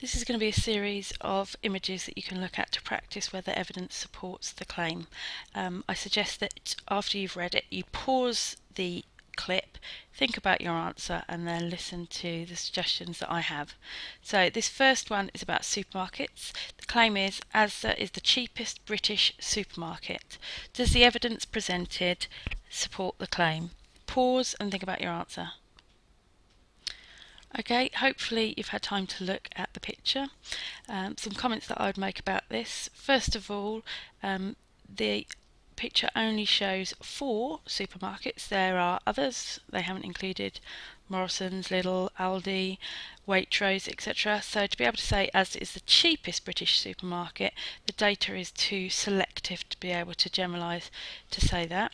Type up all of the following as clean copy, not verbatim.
This is going to be a series of images that you can look at to practice whether evidence supports the claim. I suggest that after you've read it, you pause the clip, think about your answer, and then listen to the suggestions that I have. So this first one is about supermarkets. The claim is Asda is the cheapest British supermarket. Does the evidence presented support the claim? Pause and think about your answer. Okay, hopefully you've had time to look at the picture. Some comments that I would make about this. First of all, the picture only shows 4 supermarkets. There are others. They haven't included Morrison's, Lidl, Aldi, Waitrose, etc. So to be able to say as it is the cheapest British supermarket, the data is too selective to be able to generalise to say that.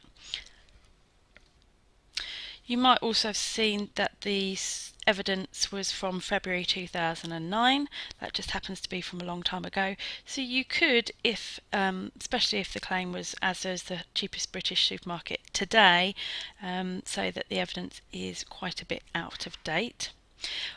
You might also have seen that the evidence was from February 2009. That just happens to be from a long time ago. So you could, if especially if the claim was Asda is the cheapest British supermarket today, say that the evidence is quite a bit out of date.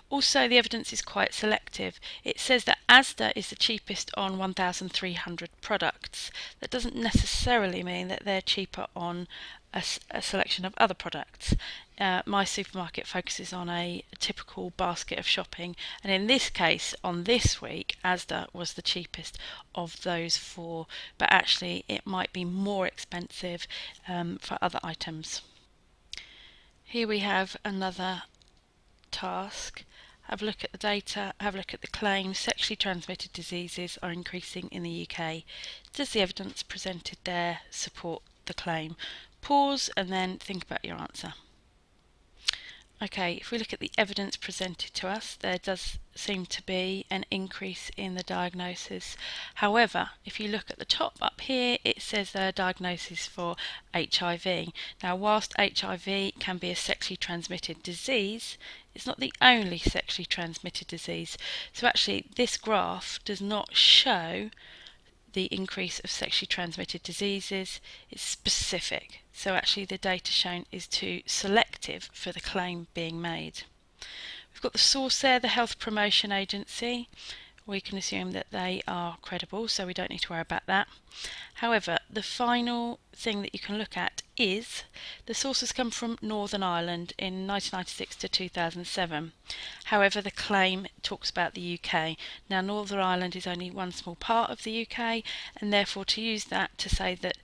Also, the evidence is quite selective. It says that Asda is the cheapest on 1,300 products. That doesn't necessarily mean that they're cheaper on a selection of other products. My supermarket focuses on a typical basket of shopping, and in this case, on this week, Asda was the cheapest of those 4, but actually it might be more expensive for other items. Here we have another task. Have a look at the data, have a look at the claims. Sexually transmitted diseases are increasing in the UK. Does the evidence presented there support the claim? Pause and then think about your answer. Okay, if we look at the evidence presented to us, there does seem to be an increase in the diagnosis. However, if you look at the top up here, it says there are diagnoses for HIV. Now, whilst HIV can be a sexually transmitted disease, it's not the only sexually transmitted disease. So actually, this graph does not show the increase of sexually transmitted diseases. It's specific. So actually the data shown is too selective for the claim being made. We've got the source there, the Health Promotion Agency. We can assume that they are credible, so we don't need to worry about that. However, the final thing that you can look at is the sources come from Northern Ireland in 1996 to 2007. However, the claim talks about the UK. Now, Northern Ireland is only one small part of the UK, and therefore to use that to say that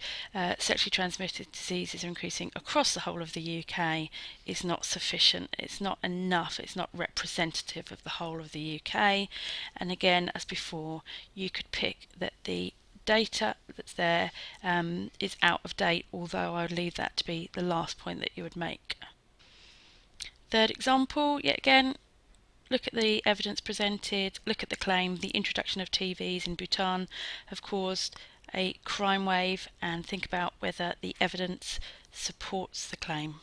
sexually transmitted diseases are increasing across the whole of the UK is not sufficient. It's not enough. It's not representative of the whole of the UK. And again, as before, you could pick that the data that's there is out of date, although I would leave that to be the last point that you would make. Third example, yet again, look at the evidence presented, look at the claim. The introduction of TVs in Bhutan have caused a crime wave, and think about whether the evidence supports the claim.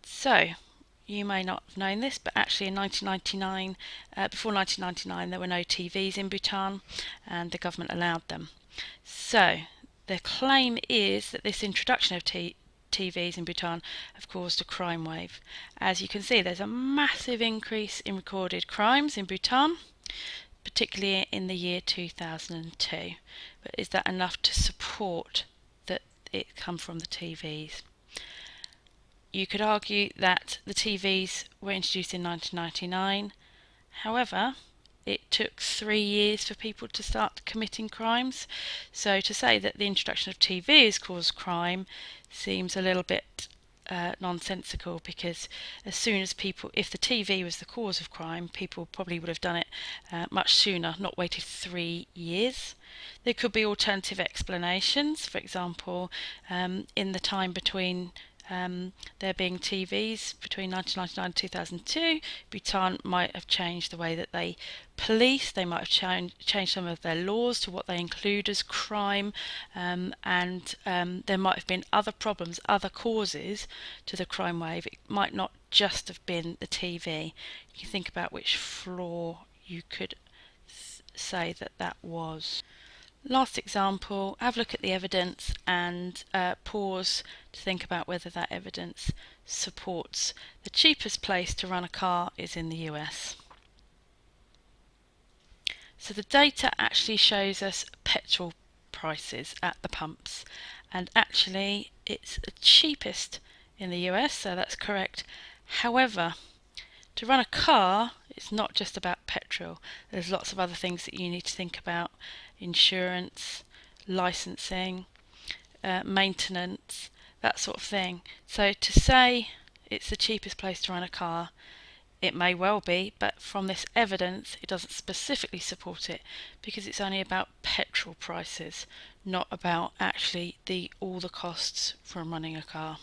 So, you may not have known this, but actually in 1999, before 1999, there were no TVs in Bhutan, and the government allowed them. So the claim is that this introduction of TVs in Bhutan have caused a crime wave. As you can see, there's a massive increase in recorded crimes in Bhutan, particularly in the year 2002. But is that enough to support that it come from the TVs? You could argue that the TVs were introduced in 1999. However, it took 3 years for people to start committing crimes. So to say that the introduction of TVs caused crime seems a little bit nonsensical, because as soon as if the TV was the cause of crime, people probably would have done it much sooner, not waited 3 years. There could be alternative explanations. For example, in the time between there being TVs between 1999 and 2002, Bhutan might have changed the way that they police. They might have changed some of their laws to what they include as crime, and there might have been other problems, other causes to the crime wave. It might not just have been the TV. You can think about which flaw you could say that was. Last example, have a look at the evidence and pause to think about whether that evidence supports the cheapest place to run a car is in the US. So the data actually shows us petrol prices at the pumps, and actually it's the cheapest in the US, so that's correct. However, to run a car, it's not just about petrol. There's lots of other things that you need to think about: insurance, licensing, maintenance, that sort of thing. So to say it's the cheapest place to run a car, it may well be, but from this evidence it doesn't specifically support it, because it's only about petrol prices, not about actually all the costs from running a car.